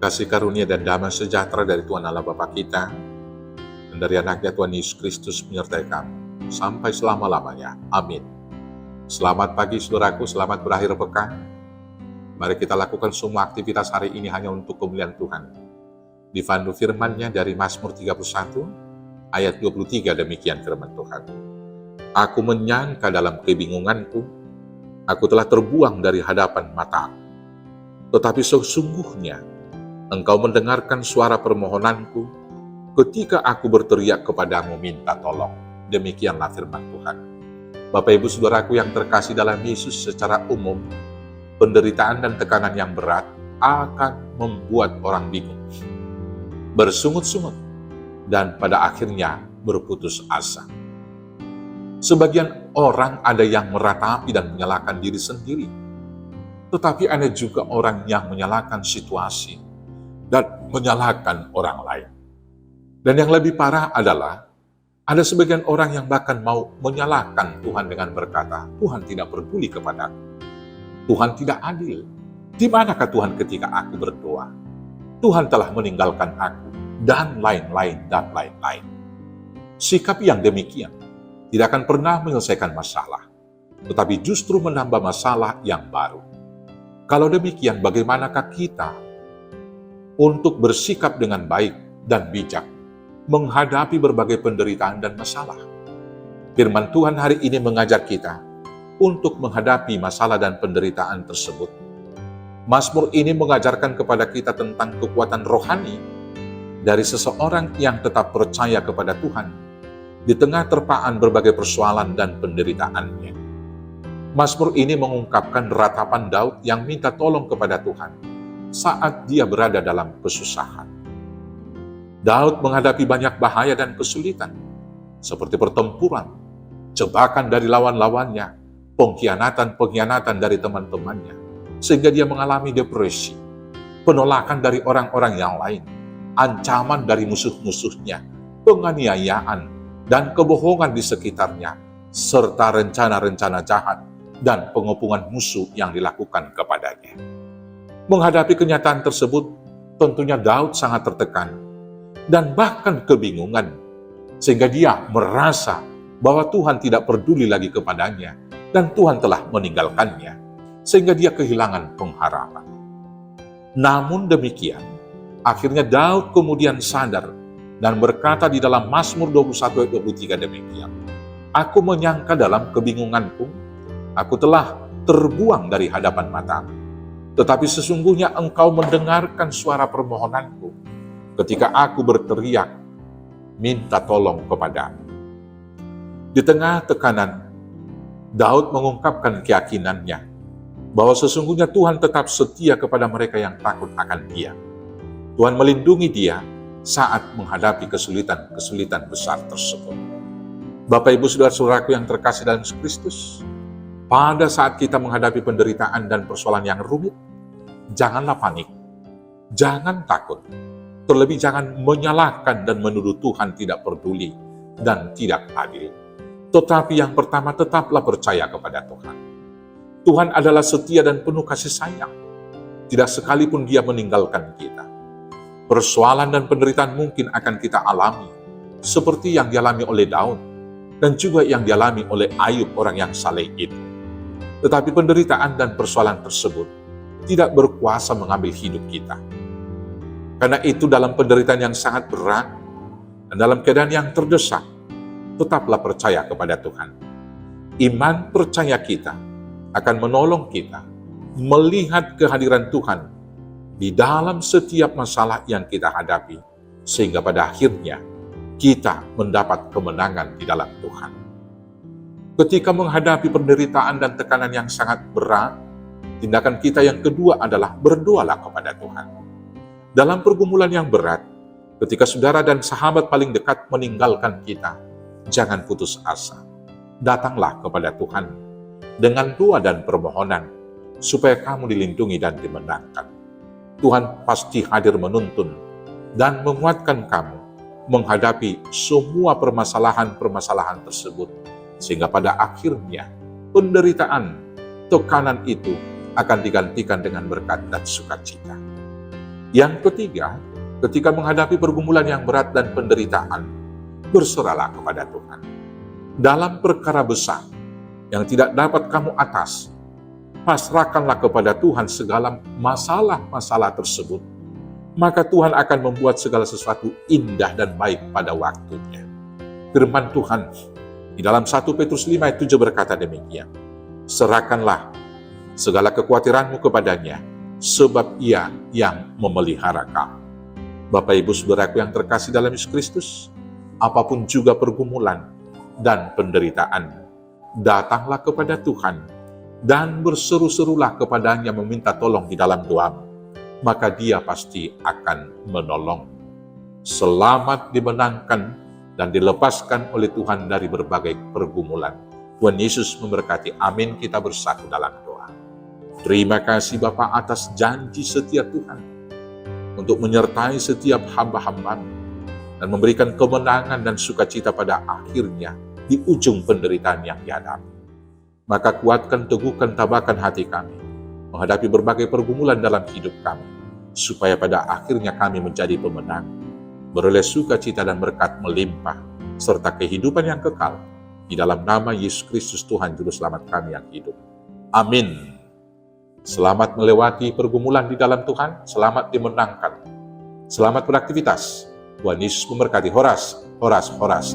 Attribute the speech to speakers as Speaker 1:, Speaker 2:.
Speaker 1: Kasih karunia dan damai sejahtera dari Tuhan Allah Bapa kita, dan dari anaknya Tuhan Yesus Kristus menyertai kamu, sampai selama-lamanya. Amin. Selamat pagi saudaraku, selamat berakhir pekan. Mari kita lakukan semua aktivitas hari ini hanya untuk kemuliaan Tuhan. Dipandu firman-Nya dari Mazmur 31, ayat 23, demikian firman Tuhan. Aku menyangka dalam kebingunganku, aku telah terbuang dari hadapan mataku. Tetapi sesungguhnya, Engkau mendengarkan suara permohonanku ketika aku berteriak kepadamu minta tolong. Demikianlah firman Tuhan. Bapak Ibu Saudaraku yang terkasih dalam Yesus, secara umum, penderitaan dan tekanan yang berat akan membuat orang bingung, bersungut-sungut, dan pada akhirnya berputus asa. Sebagian orang ada yang meratapi dan menyalahkan diri sendiri, tetapi ada juga orang yang menyalahkan situasi dan menyalahkan orang lain. Dan yang lebih parah adalah, ada sebagian orang yang bahkan mau menyalahkan Tuhan dengan berkata, Tuhan tidak peduli kepadaku, Tuhan tidak adil. Di manakah Tuhan ketika aku berdoa? Tuhan telah meninggalkan aku, dan lain-lain, dan lain-lain. Sikap yang demikian tidak akan pernah menyelesaikan masalah, tetapi justru menambah masalah yang baru. Kalau demikian, bagaimanakah kita untuk bersikap dengan baik dan bijak menghadapi berbagai penderitaan dan masalah? Firman Tuhan hari ini mengajar kita untuk menghadapi masalah dan penderitaan tersebut. Mazmur ini mengajarkan kepada kita tentang kekuatan rohani dari seseorang yang tetap percaya kepada Tuhan di tengah terpaan berbagai persoalan dan penderitaannya. Mazmur ini mengungkapkan ratapan Daud yang minta tolong kepada Tuhan saat dia berada dalam kesusahan. Daud menghadapi banyak bahaya dan kesulitan, seperti pertempuran, jebakan dari lawan-lawannya, pengkhianatan-pengkhianatan dari teman-temannya, sehingga dia mengalami depresi, penolakan dari orang-orang yang lain, ancaman dari musuh-musuhnya, penganiayaan, dan kebohongan di sekitarnya, serta rencana-rencana jahat dan pengepungan musuh yang dilakukan kepadanya. Menghadapi kenyataan tersebut, tentunya Daud sangat tertekan dan bahkan kebingungan, sehingga dia merasa bahwa Tuhan tidak peduli lagi kepadanya dan Tuhan telah meninggalkannya, sehingga dia kehilangan pengharapan. Namun demikian, akhirnya Daud kemudian sadar dan berkata di dalam Mazmur 21 ayat 23 demikian, Aku menyangka dalam kebingunganku, aku telah terbuang dari hadapan matamu. Tetapi sesungguhnya Engkau mendengarkan suara permohonanku ketika aku berteriak minta tolong kepadamu. Di tengah tekanan, Daud mengungkapkan keyakinannya bahwa sesungguhnya Tuhan tetap setia kepada mereka yang takut akan Dia. Tuhan melindungi dia saat menghadapi kesulitan-kesulitan besar tersebut. Bapak Ibu Saudara-saudaraku yang terkasih dalam Kristus, pada saat kita menghadapi penderitaan dan persoalan yang rumit, janganlah panik, jangan takut, terlebih jangan menyalahkan dan menuduh Tuhan tidak peduli dan tidak adil. Tetapi yang pertama, tetaplah percaya kepada Tuhan. Tuhan adalah setia dan penuh kasih sayang. Tidak sekalipun Dia meninggalkan kita. Persoalan dan penderitaan mungkin akan kita alami, seperti yang dialami oleh Daud, dan juga yang dialami oleh Ayub, orang yang saleh itu. Tetapi penderitaan dan persoalan tersebut tidak berkuasa mengambil hidup kita. Karena itu dalam penderitaan yang sangat berat dan dalam keadaan yang terdesak, tetaplah percaya kepada Tuhan. Iman percaya kita akan menolong kita melihat kehadiran Tuhan di dalam setiap masalah yang kita hadapi, sehingga pada akhirnya kita mendapat kemenangan di dalam Tuhan. Ketika menghadapi penderitaan dan tekanan yang sangat berat, tindakan kita yang kedua adalah berdoalah kepada Tuhan. Dalam pergumulan yang berat, ketika saudara dan sahabat paling dekat meninggalkan kita, jangan putus asa. Datanglah kepada Tuhan dengan doa dan permohonan, supaya kamu dilindungi dan dimenangkan. Tuhan pasti hadir menuntun dan menguatkan kamu menghadapi semua permasalahan-permasalahan tersebut, sehingga pada akhirnya penderitaan, tekanan itu akan digantikan dengan berkat dan sukacita. Yang ketiga, ketika menghadapi pergumulan yang berat dan penderitaan, berserahlah kepada Tuhan. Dalam perkara besar yang tidak dapat kamu atasi, pasrahkanlah kepada Tuhan segala masalah-masalah tersebut. Maka Tuhan akan membuat segala sesuatu indah dan baik pada waktunya. Firman Tuhan di dalam 1 Petrus 5 ayat 7 berkata demikian, serahkanlah segala kekhawatiranmu kepadanya, sebab Ia yang memelihara kamu. Bapak Ibu Saudaraku yang terkasih dalam Yesus Kristus, apapun juga pergumulan dan penderitaan, datanglah kepada Tuhan dan berseru-serulah kepadanya meminta tolong di dalam doamu, maka Dia pasti akan menolong. Selamat dimenangkan dan dilepaskan oleh Tuhan dari berbagai pergumulan. Tuhan Yesus memberkati. Amin. Kita bersatu dalam doa. Terima kasih Bapa atas janji setia Tuhan untuk menyertai setiap hamba-hamba-Mu dan memberikan kemenangan dan sukacita pada akhirnya di ujung penderitaan yang dihadapi. Maka kuatkan, teguhkan, tabahkan hati kami menghadapi berbagai pergumulan dalam hidup kami, supaya pada akhirnya kami menjadi pemenang, beroleh sukacita dan berkat melimpah, serta kehidupan yang kekal, di dalam nama Yesus Kristus Tuhan Juru Selamat kami yang hidup. Amin. Selamat melewati pergumulan di dalam Tuhan, selamat dimenangkan. Selamat beraktivitas. Tuhan Yesus memberkati. Horas, horas, horas.